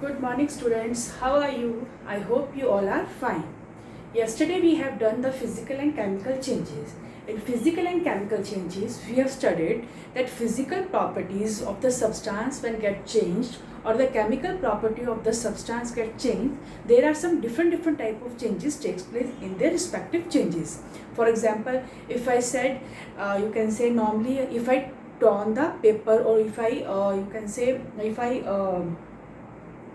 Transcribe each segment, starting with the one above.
Good morning students, how are you? I hope you all are fine. Yesterday we have done the physical and chemical changes. In physical and chemical changes, we have studied that physical properties of the substance when get changed or the chemical property of the substance get changed, there are some different type of changes takes place in their respective changes. For example, if I said, you can say normally if I turn the paper or if I, you can say if I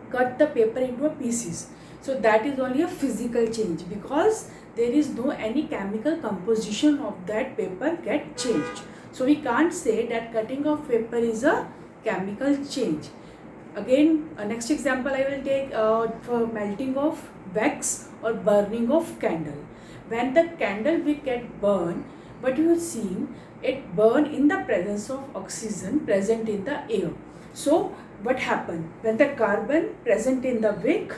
cut the paper into a pieces, so that is only a physical change because there is no any chemical composition of that paper get changed, so we can't say that cutting of paper is a chemical change. Again, next example I will take for melting of wax or burning of candle. When the candle will get burned, but you have seen it burn in the presence of oxygen present in the air. So what happened when the carbon present in the wick,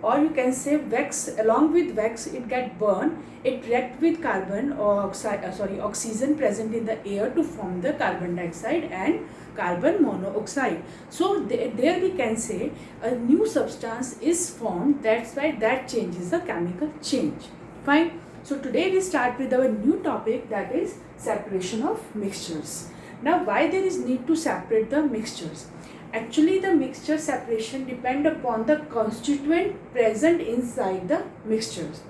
or you can say wax, along with wax it get burned, it react with carbon or oxygen present in the air to form the carbon dioxide and carbon monoxide. So there we can say a new substance is formed, that's why that change is a chemical change. Fine. So today we start with our new topic, that is separation of mixtures. Now why there is need to separate the mixtures? Actually the mixture separation depend upon the constituent present inside the mixtures,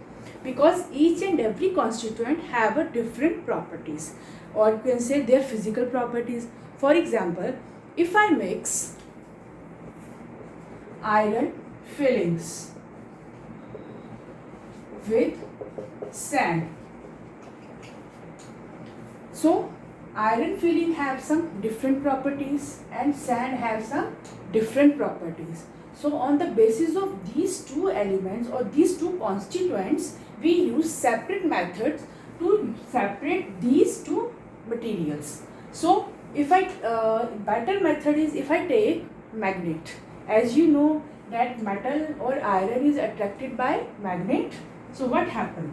because each and every constituent have a different properties, or you can say their physical properties. For example, if I mix iron fillings with sand, so iron filling have some different properties and sand have some different properties. So on the basis of these two elements or these two constituents, we use separate methods to separate these two materials. So if I better method is if I take magnet. As you know that metal or iron is attracted by magnet. So what happened?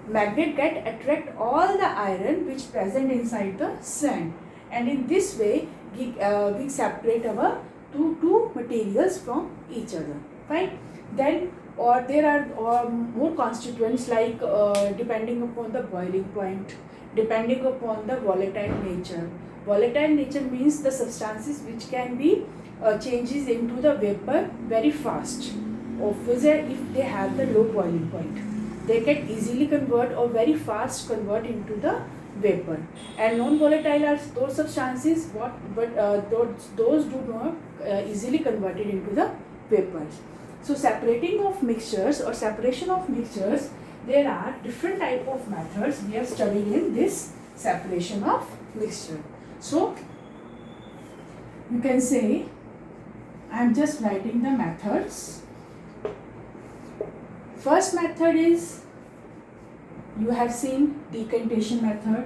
Magnet get attract all the iron which present inside the sand, and in this way we separate our two materials from each other. Fine. Then or there are more constituents like depending upon the boiling point, depending upon the volatile nature. Volatile nature means the substances which can be changes into the vapor very fast, obviously if they have the low boiling point, they can easily convert or very fast convert into the vapor. And non-volatile are those substances those do not easily converted into the vapors. So separating of mixtures or separation of mixtures, there are different type of methods we have studied in this separation of mixture. So you can say I am just writing the methods. First method is, you have seen decantation method.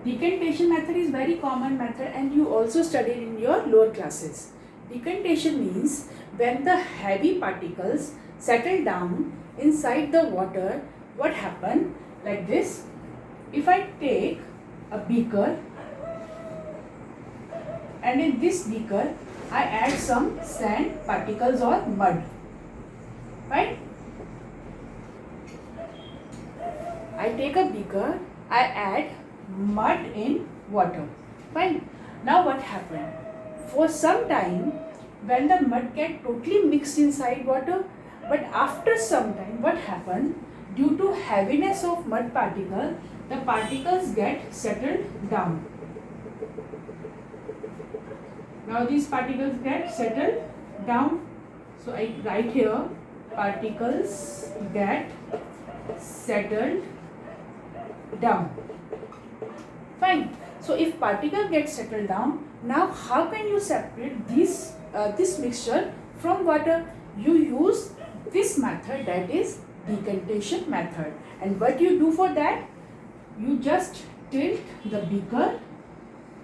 Decantation method is very common method and you also studied in your lower classes. Decantation means when the heavy particles settle down inside the water, what happen? Like this. If I take a beaker and in this beaker I add some sand particles or mud. Right? I take a beaker, I add mud in water. Fine. Now what happened? For some time, when the mud get totally mixed inside water, but after some time, what happened? Due to heaviness of mud particle, the particles get settled down. Now these particles get settled down. So I write here, particles get settled down. Fine. So if particle gets settled down, now how can you separate this mixture from water? You use this method, that is decantation method. And what you do for that? You just tilt the beaker.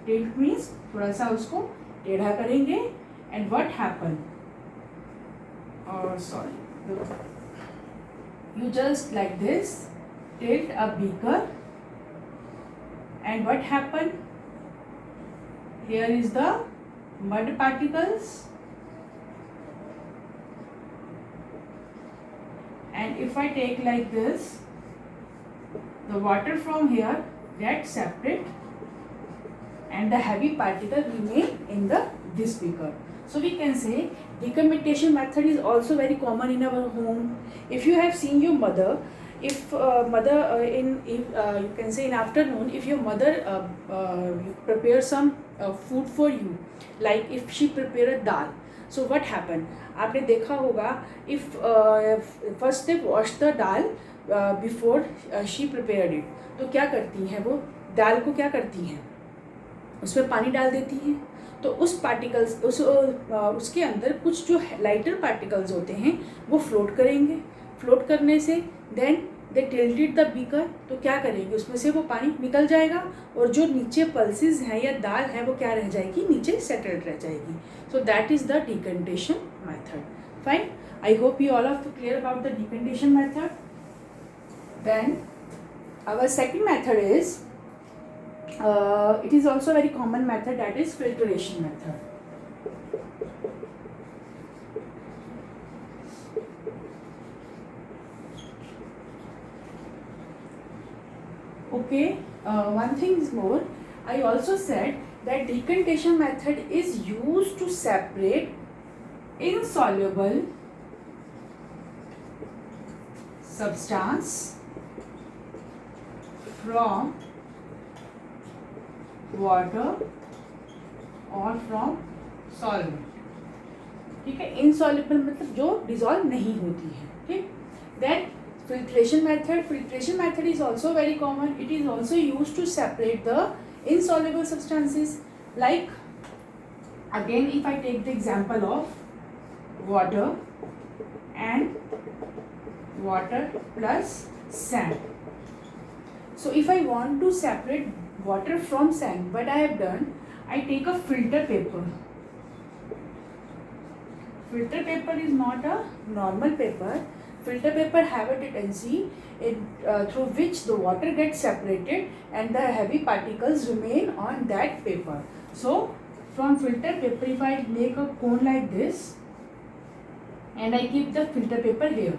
Tilt means थोड़ा सा उसको टेढ़ा करेंगे, and what happen? You just like this tilt a beaker and what happened? Here is the mud particles, and if I take like this, the water from here gets separate and the heavy particle remain in this beaker. So we can say decontamination method is also very common in our home. If you have seen your mother, if you can say in afternoon, if your mother prepare some food for you, like if she prepare a dal, so what happen? आपने देखा होगा, if first they wash the dal before she prepared it, तो क्या करती हैं वो, दाल को क्या करती हैं, उसमें पानी डाल देती हैं, तो उस पार्टिकल्स उसके अंदर कुछ जो लाइटर पार्टिकल्स होते हैं वो फ्लोट करेंगे. फ्लोट करने से then they tilted the beaker, तो क्या करेंगे, उसमें से वो पानी निकल जाएगा और जो नीचे पल्सेस हैं या दाल है वो क्या रह जाएगी, नीचे सेटल्ड रह जाएगी. So that is the decantation method. Fine. I hope you all are clear about the decantation method. Then our second method is it is also a very common method, that is filtration method. Okay, one thing is more, I also said that decontamination method is used to separate insoluble substance from water और from solvent. ठीक है, insoluble मतलब जो dissolve नहीं होती है. ठीक. Then filtration method is also very common. It is also used to separate the insoluble substances. Like again, if I take the example of water and water plus sand. So if I want to separate water from sand, what I have done, I take a filter paper. Filter paper is not a normal paper. Filter paper have a tendency through which the water gets separated and the heavy particles remain on that paper. So from filter paper, if I make a cone like this and I keep the filter paper here,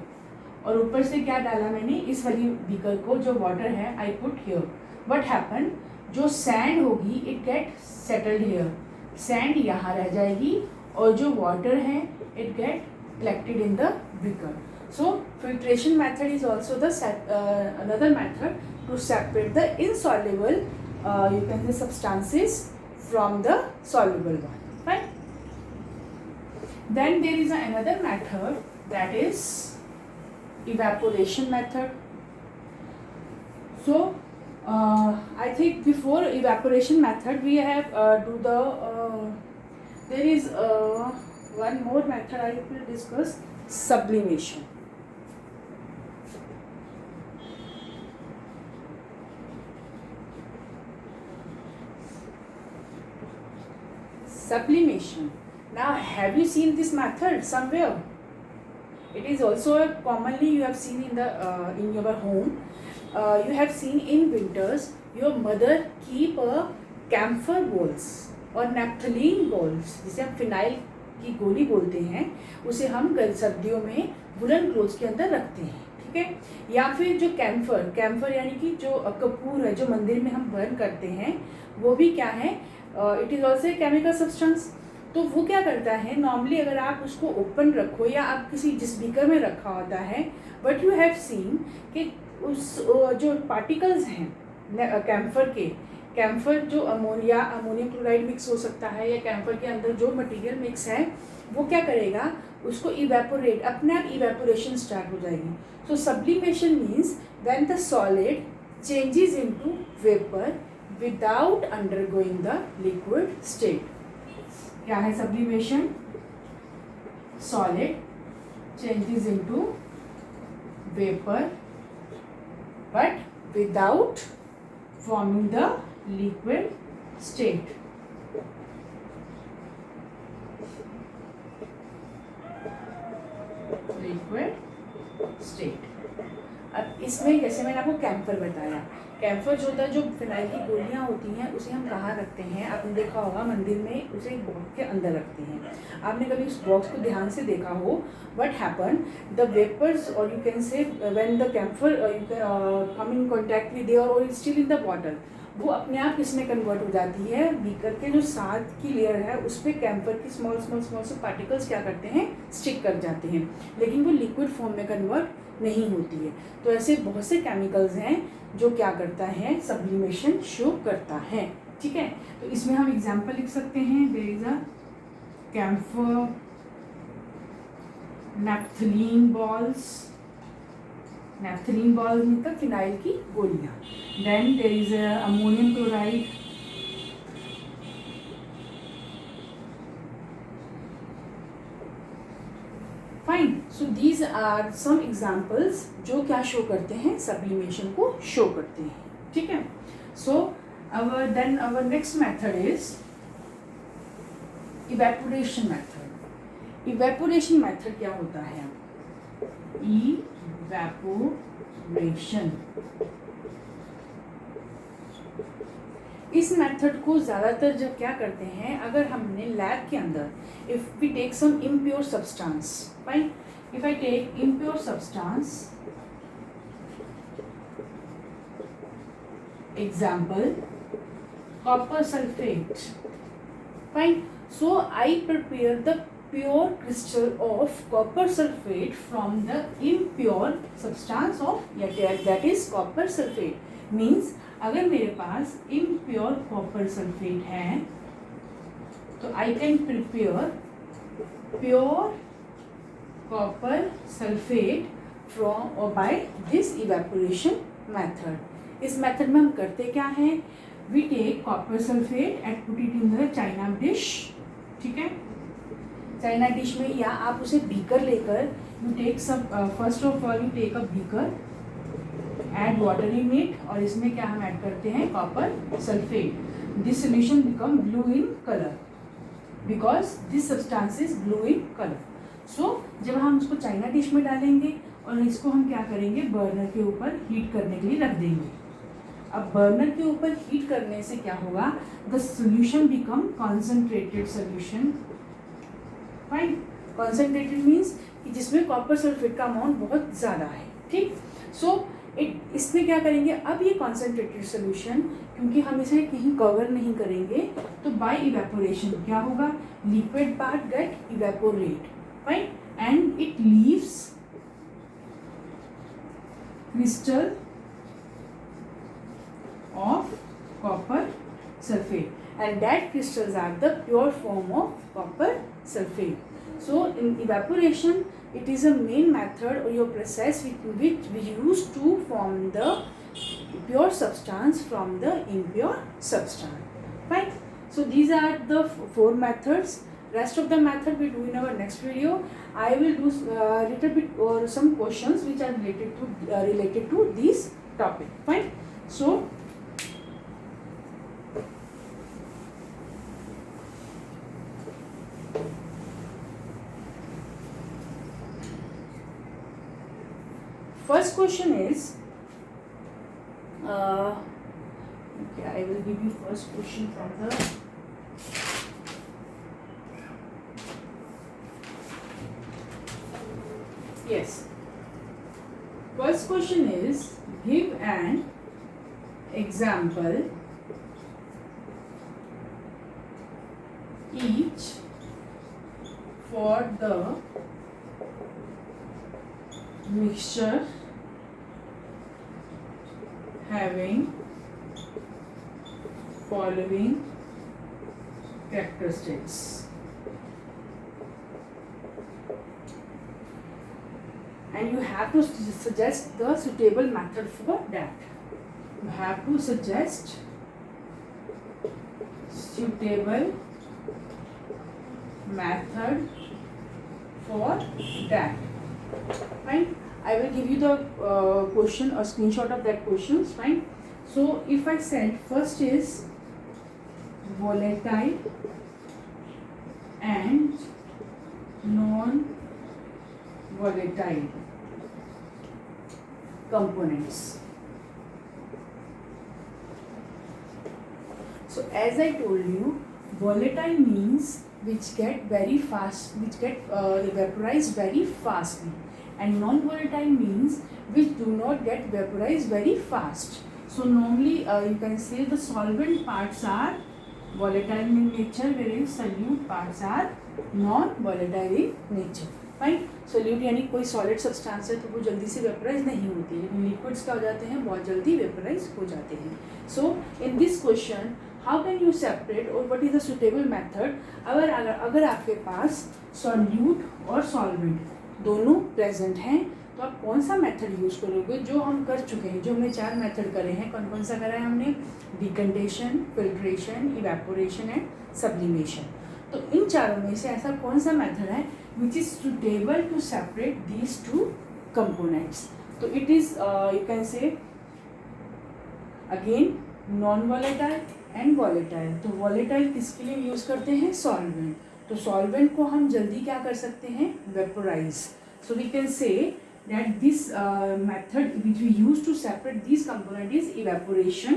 और ऊपर से क्या डाला मैंने, इस वाली beaker को जो वाटर है I put here. What happen? जो सैंड होगी it get settled here, sand यहाँ रह जाएगी और जो वाटर है it get collected in the beaker. So filtration method is also the another method to separate the insoluble you can say substances from the soluble one. Right? Then there is another method, that is evaporation method. So I think before evaporation method we have there is one more method I will discuss, sublimation. Sublimation. Now have you seen this method somewhere? It is also commonly you have seen in the in your home. You have seen in winters your mother keep a camphor balls और naphthalene balls, जिसे हम phenyl की गोली बोलते हैं, उसे हम सर्दियों में वुलन क्लोथ्स के अंदर रखते हैं. ठीक है. या फिर जो कैम्फर यानी कि जो कपूर है जो मंदिर में हम बर्न करते हैं, वो भी क्या है, it is also a chemical substance. तो वो क्या करता है, नॉर्मली अगर आप उसको ओपन रखो या आप किसी जिस बीकर में रखा होता है, बट यू हैव सीन कि उस जो पार्टिकल्स हैं कैम्फर जो अमोनियम क्लोराइड मिक्स हो सकता है या कैम्फर के अंदर जो मटेरियल मिक्स है, वो क्या करेगा, उसको इवेपोरेट, अपने आप इवेपोरेशन स्टार्ट हो जाएगी. So sublimation means when the solid changes into vapour without undergoing the liquid state. क्या है sublimation? Solid changes into vapour but without forming the liquid state. Liquid state. अब इसमें जैसे मैंने आपको कैम्फर बताया, कैम्फर जो होता है, जो फिनाइल की गोलियाँ होती हैं, उसे हम कहाँ रखते हैं, आपने देखा होगा मंदिर में उसे एक बॉक्स के अंदर रखते हैं। आपने कभी उस बॉक्स को ध्यान से देखा हो, व्हाट हैपन, द वेपर्स और you can say when the camphor come in contact with air और स्टिल इन द वाटर, वो अपने आप इसमें कन्वर्ट हो जाती है। बीकर के जो साथ की लेयर है उस पर कैम्फर की स्मॉल स्मॉल स्मॉल से पार्टिकल्स क्या करते हैं, स्टिक कर जाते हैं, लेकिन वो लिक्विड फॉर्म में कन्वर्ट नहीं होती है। तो ऐसे बहुत से केमिकल्स हैं जो क्या करता है, सब्लिमेशन शो करता है। ठीक है, तो इसमें हम एग्जाम्पल लिख सकते हैं, there is a camphor naphthalene balls, naphthalene balls मतलब फिनाइल की गोलियां। Then there is ammonium chloride, fine. So these are some examples जो क्या शो करते हैं, सब्लिमेशन को शो करते हैं। ठीक है, so our next method is evaporation method. Evaporation method क्या होता है, इवेपोरेशन, इस मेथड को ज़्यादातर जब क्या करते हैं, अगर हमने लैब के अंदर, if we take some impure substance, fine, if I take impure substance, example copper sulfate, fine, so I prepare the pure crystal of copper sulfate from the impure substance of that is copper sulfate, means अगर मेरे पास impure copper sulfate है तो I can prepare pure copper sulfate from or by this evaporation method. इस method में हम करते क्या हैं, we take copper sulfate and put it in the china dish, ठीक है, चाइना डिश में, या आप उसे बीकर लेकर, you take some first of all you take a beaker, add water in it, और इसमें क्या हम ऐड करते हैं, copper sulfate. This solution become blue in color because this substance is blue in color. So जब हम उसको China dish में डालेंगे और इसको हम क्या करेंगे, बर्नर के ऊपर हीट करने के लिए रख देंगे। अब बर्नर के ऊपर हीट करने से क्या होगा, the solution become concentrated solution, fine, concentrated means कि जिसमें कॉपर सल्फेट का अमाउंट बहुत ज़्यादा है। ठीक, सो इसमें क्या करेंगे, अब ये कॉन्सेंट्रेटेड सोल्यूशन, क्योंकि हम इसे कहीं कवर नहीं करेंगे, तो बाय इवेपोरेशन क्या होगा, liquid part get evaporate, fine, and it leaves crystal of copper sulfate and that crystals are the pure form of copper sulfate. So in evaporation it is a main method or your process which we use to form the pure substance from the impure substance, right? So these are the four methods. Rest of the method we do in our next video. I will do little bit or some questions which are related to this topic, fine. So first question is, okay, I will give you first question from the yes. First question is, give an example each for the mixture having following characteristics. And you have to suggest the suitable method for that. You have to suggest suitable method for that. Fine. I will give you the question or screenshot of that questions. Fine. So if I said first is volatile and non-volatile. components. So as I told you, volatile means which get very fast, which get vaporized very fastly, and non-volatile means which do not get vaporized very fast. So normally you can say the solvent parts are volatile in nature, whereas solute parts are non-volatile in nature. Fine. Solute यानी कोई solid substance है तो वो जल्दी से vaporise नहीं होती है, लेकिन लिक्विड्स क्या हो जाते हैं, बहुत जल्दी वेपराइज हो जाते हैं. So in this question how can you separate और what is the suitable method. अगर आपके पास सॉल्यूट और सॉल्वेंट दोनों प्रेजेंट हैं तो आप कौन सा मेथड यूज़ करोगे. जो हम कर चुके हैं, जो हमने 4 मेथड करे हैं, कौन कौन सा करा है हमने, डिकंडेशन, फिल्ट्रेशन, इवेपोरेशन एंड सब्लिमेशन. तो इन चारों में से ऐसा कौन सा मेथड है which is suitable to separate these two components. So it is you can say again non-volatile and volatile. तो volatile किसके लिए यूज़ करते हैं, solvent. तो solvent को हम जल्दी क्या कर सकते हैं, vaporize. So we can say that this method which we use to separate these components is evaporation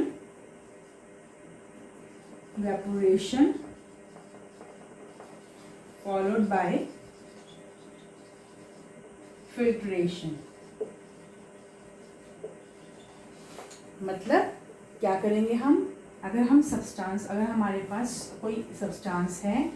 followed by filtration. मतलब क्या करेंगे हम, अगर हमारे पास कोई सब्सटेंस है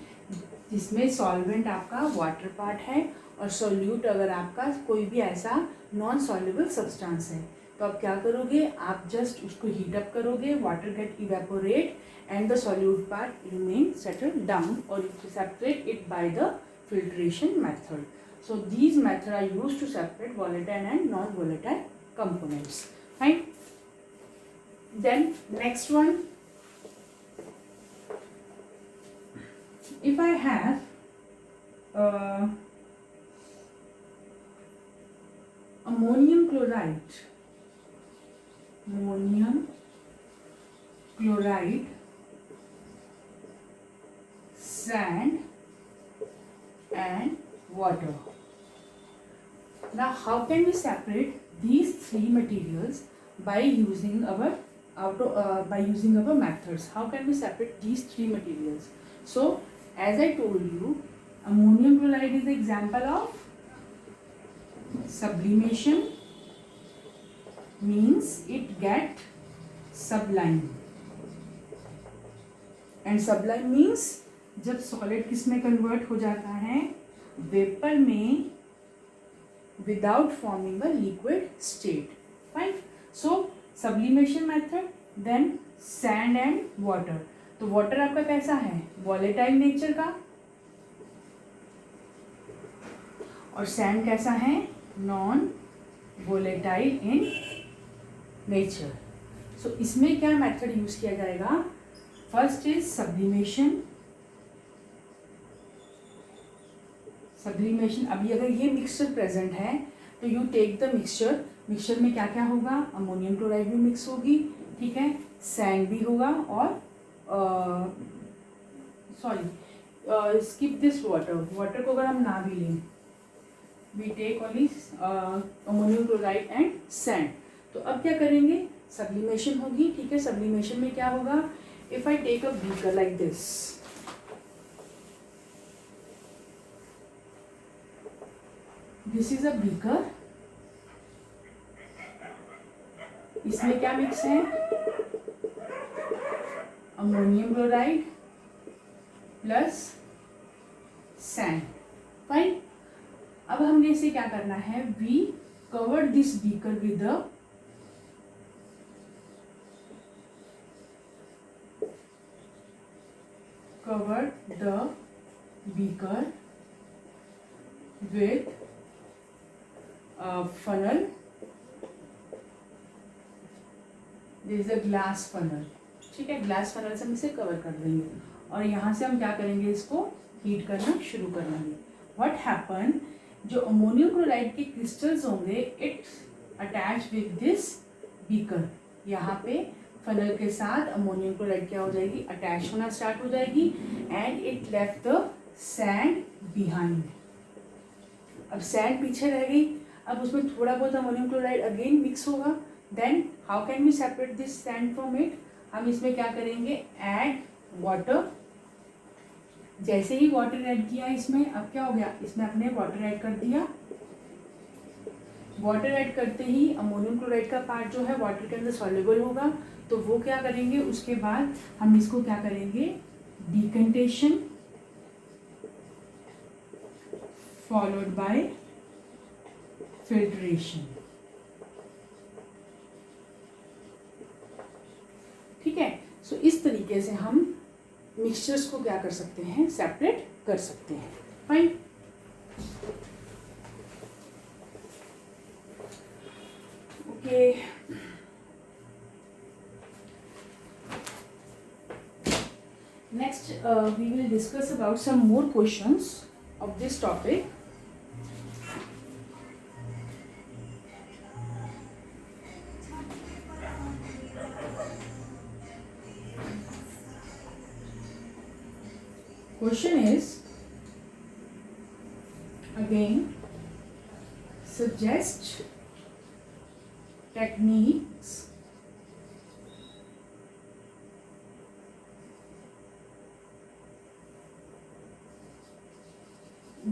जिसमें सॉल्वेंट आपका वाटर पार्ट है और सोल्यूट अगर आपका कोई भी ऐसा नॉन सॉल्युबल सब्सटेंस है, तो आप क्या करोगे, आप जस्ट उसको हीट अप करोगे, water get evaporate and the solute part remain settle down और separate it by the filtration method. So these methods are used to separate volatile and non-volatile components. Fine. Then next one, if I have ammonium chloride, sand and water. Now how can we separate these 3 materials by using our methods? How can we separate these 3 materials? So as I told you, ammonium chloride is an example of sublimation, means it get sublime, and sublime means जब solid किस में convert हो जाता है, vapour में, without forming a liquid state. Fine. So sublimation method, then sand and water. तो water आपका कैसा है, वॉलेटाइल नेचर का, और सैंड कैसा है, नॉन वॉलेटाइल इन नेचर. सो इसमें क्या मेथड यूज किया जाएगा, फर्स्ट इज सब्लिमेशन. अभी अगर ये मिक्सचर प्रेजेंट है तो यू टेक द मिक्सचर में क्या क्या होगा, अमोनियम क्लोराइड भी मिक्स होगी, ठीक है, सैंड भी होगा, और स्किप दिस वाटर को अगर हम ना भी लें, we take only ammonium chloride and sand. तो अब क्या करेंगे, सब्लिमेशन होगी, ठीक है. सब्लिमेशन में क्या होगा, if I take a beaker like this, this is a beaker, इसमें क्या मिक्स है, ammonium chloride plus sand. Fine. अब हमने इसे क्या करना है, we covered this beaker with the beaker with funnel. This is a glass funnel. ठीक है, ग्लास फनल से हम इसे कवर कर देंगे और यहाँ से हम क्या करेंगे, इसको हीट करना शुरू कर देंगे. व्हाट हैपन, जो अमोनियम क्लोराइड के क्रिस्टल्स होंगे, it attach with this beaker. यहाँ पे फनल के साथ अमोनियम क्लोराइड क्या हो जाएगी, अटैच होना स्टार्ट हो जाएगी, and it left the sand behind. अब सैंड पीछे रह गई. अब उसमें थोड़ा बहुत अमोनियम क्लोराइड अगेन मिक्स होगा, then how can we separate this sand from it? हम इसमें क्या करेंगे, ऐड वाटर। जैसे ही वाटर ऐड किया इसमें, अब क्या हो गया, इसमें अपने वाटर ऐड कर दिया। वाटर ऐड करते ही अमोनियम क्लोराइड का पार्ट जो है वाटर के अंदर सॉल्युबल होगा, तो वो क्या करेंगे, उसके बाद हम इसको क्या करेंगे, डिकंटेशन फॉलोड बाय फिल्ट्रेशन। ठीक है, सो इस तरीके से हम मिक्सचर्स को क्या कर सकते हैं, सेपरेट कर सकते हैं। Fine. Okay, next we will discuss about some more questions of this topic. Question is again, suggest techniques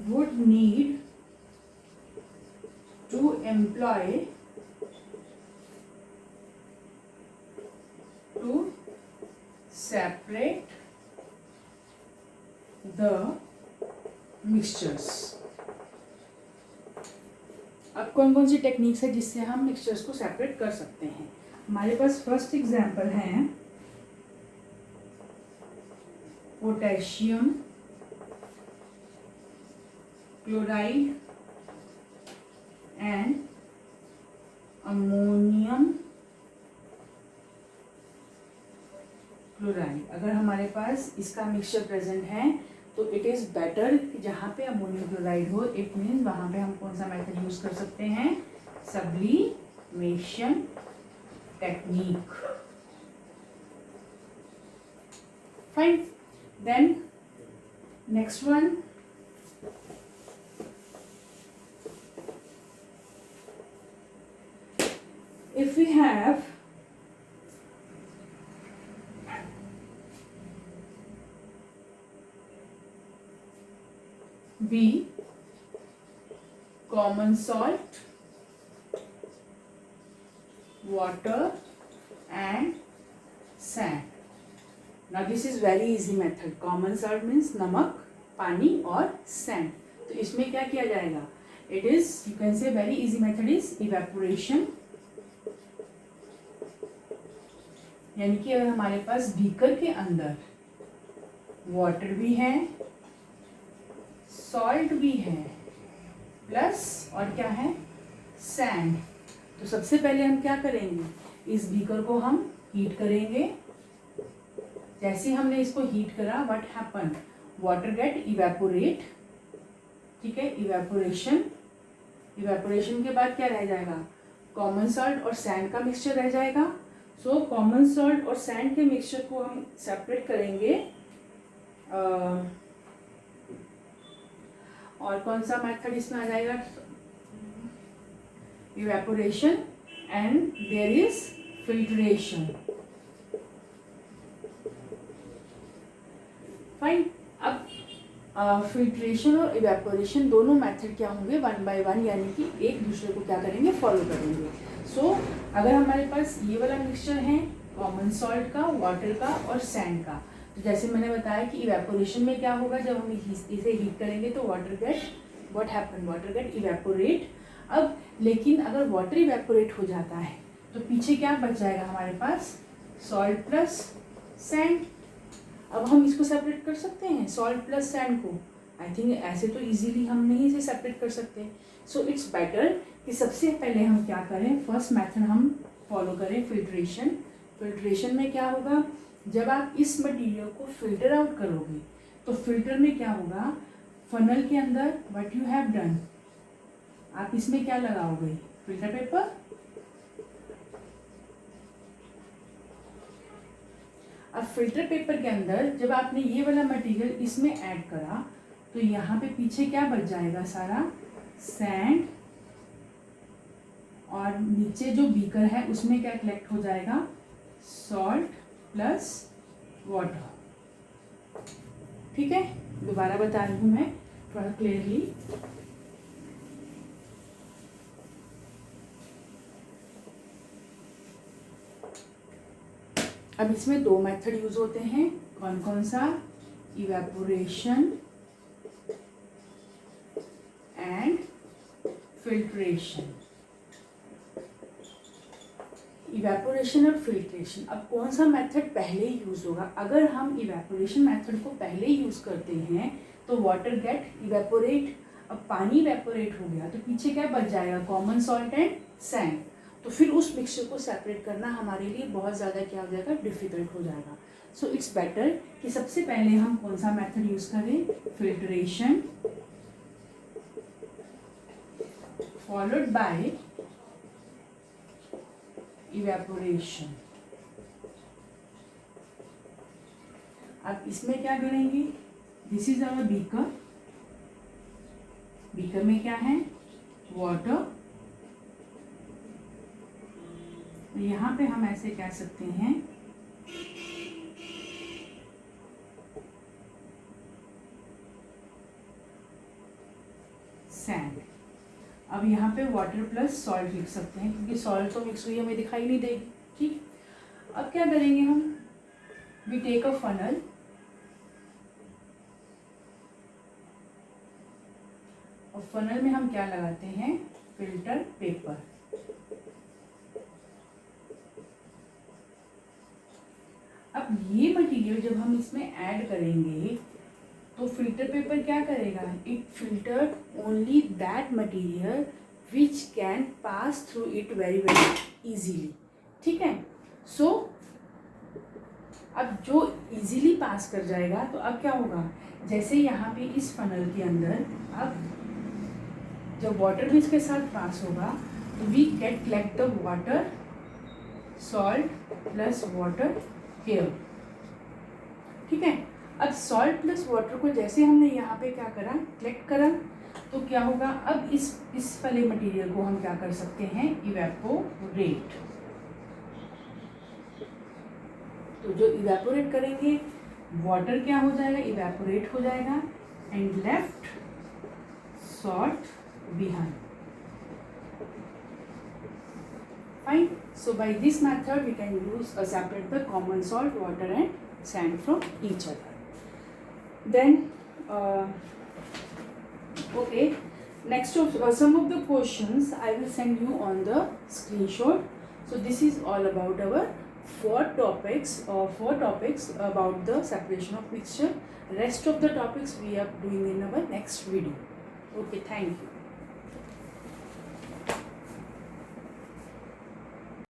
would need to employ to separate the mixtures। अब कौन कौन सी टेक्निक्स है जिससे हम मिक्सचर्स को सेपरेट कर सकते हैं? हमारे पास फर्स्ट एग्जांपल है potassium chloride and ammonium chloride. अगर हमारे पास इसका मिक्सचर प्रेजेंट है तो इट इज़ बेटर कि जहाँ पे अमोनियम क्लोराइड हो, इट मीन्स वहाँ पे हम कौन सा मेथड यूज़ कर सकते हैं, sublimation technique. Fine, then next one, if we have B, common salt, water and sand. Now this is very easy method. Common salt means नमक, पानी और sand. तो इसमें क्या किया जाएगा, it is, you can say very easy method is evaporation। यानी कि अगर हमारे पास बीकर के अंदर वाटर भी है, सॉल्ट भी है, प्लस और क्या है, सैंड, तो सबसे पहले हम क्या करेंगे, इस बीकर को हम हीट करेंगे। जैसे हमने इसको हीट करा, what happen, water get evaporate. ठीक है, इवेपोरेशन, इवेपोरेशन के बाद क्या रह जाएगा, कॉमन सॉल्ट और सैंड का मिक्सचर रह जाएगा। सो कॉमन सॉल्ट और सैंड के मिक्सचर को हम सेपरेट करेंगे। और कौन सा मेथड इसमें आ जाएगा, evaporation and there is filtration. Fine, अब फिल्ट्रेशन और इवेपोरेशन दोनों मेथड क्या होंगे, वन बाय वन, यानी कि एक दूसरे को क्या करेंगे, फॉलो करेंगे। सो अगर हमारे पास ये वाला मिक्सचर है कॉमन सॉल्ट का, वाटर का और सैंड का, तो जैसे मैंने बताया कि इवेपोरेशन में क्या होगा, जब हम इसे हीट करेंगे तो water get, what happen, water get evaporate. अब लेकिन अगर वाटर इवेपोरेट हो जाता है तो पीछे क्या बच जाएगा हमारे पास, सॉल्ट प्लस सैंड। अब हम इसको सेपरेट कर सकते हैं, सॉल्ट प्लस सैंड को, आई थिंक ऐसे तो इजीली हम नहीं इसे सेपरेट कर सकते। सो इट्स बेटर कि सबसे पहले हम क्या करें, फर्स्ट मेथड हम फॉलो करें, फिल्ट्रेशन। फिल्ट्रेशन में क्या होगा, जब आप इस मटेरियल को फिल्टर आउट करोगे तो फिल्टर में क्या होगा, फनल के अंदर व्हाट यू हैव डन, आप इसमें क्या लगाओगे, फिल्टर पेपर। अब फिल्टर पेपर के अंदर जब आपने ये वाला मटेरियल इसमें ऐड करा तो यहाँ पे पीछे क्या बच जाएगा, सारा सैंड और नीचे जो बीकर है उसमें क्या कलेक्ट हो जाएगा, सॉल्ट प्लस वाटर। ठीक है, दोबारा बता रही हूँ मैं थोड़ा क्लियरली। अब इसमें दो मेथड यूज होते हैं, कौन कौन सा, इवेपोरेशन एंड फिल्ट्रेशन। इवेपोरेशन और फिल्ट्रेशन, अब कौन सा मेथड पहले यूज होगा? अगर हम इवेपोरेशन मेथड को पहले यूज करते हैं तो वाटर गेट इवेपोरेट। अब पानी इवेपोरेट हो गया तो पीछे क्या बच जाएगा, कॉमन सॉल्ट एंड सैंड। तो फिर उस मिक्सचर को सेपरेट करना हमारे लिए बहुत ज़्यादा क्या हो जाएगा, डिफिकल्ट हो जाएगा। सो इट्स बेटर कि सबसे पहले हम कौन सा मेथड यूज करें, फिल्ट्रेशन फॉलोड बाय इवेपोरेशन। अब इसमें क्या करेंगे, this is our beaker, beaker में क्या है, वाटर। यहाँ पे हम ऐसे कह सकते हैं सैंड। अब यहाँ पे वाटर प्लस सॉल्ट लिख सकते हैं क्योंकि सॉल्ट तो मिक्स हुई हमें दिखाई नहीं देगी। ठीक, अब क्या करेंगे हम, वी टेक अ फनल, और फनल में हम क्या लगाते हैं, फिल्टर पेपर। अब ये मटेरियल जब हम इसमें ऐड करेंगे तो फिल्टर पेपर क्या करेगा, it filter only that material which can pass through it very very easily. ठीक है, सो अब जो इजीली पास कर जाएगा तो अब क्या होगा, जैसे यहाँ पे इस फनल के अंदर अब जब वाटर भी इसके साथ पास होगा तो we get collect the water, salt plus water here. ठीक है, अब सॉल्ट प्लस वाटर को जैसे हमने यहाँ पे क्या करा, कलेक्ट करा, तो क्या होगा, अब इस वाले मटेरियल को हम क्या कर सकते हैं, इवेपोरेट। तो जो इवेपोरेट करेंगे वाटर क्या हो जाएगा, इवेपोरेट हो जाएगा and left salt behind. Fine. So by this method we can use separate the common salt, water and sand from each other. Then okay, next of some of the questions I will send you on the screenshot. So this is all about our four topics about the separation of mixture. Rest of the topics we are doing in our next video. Okay, thank you.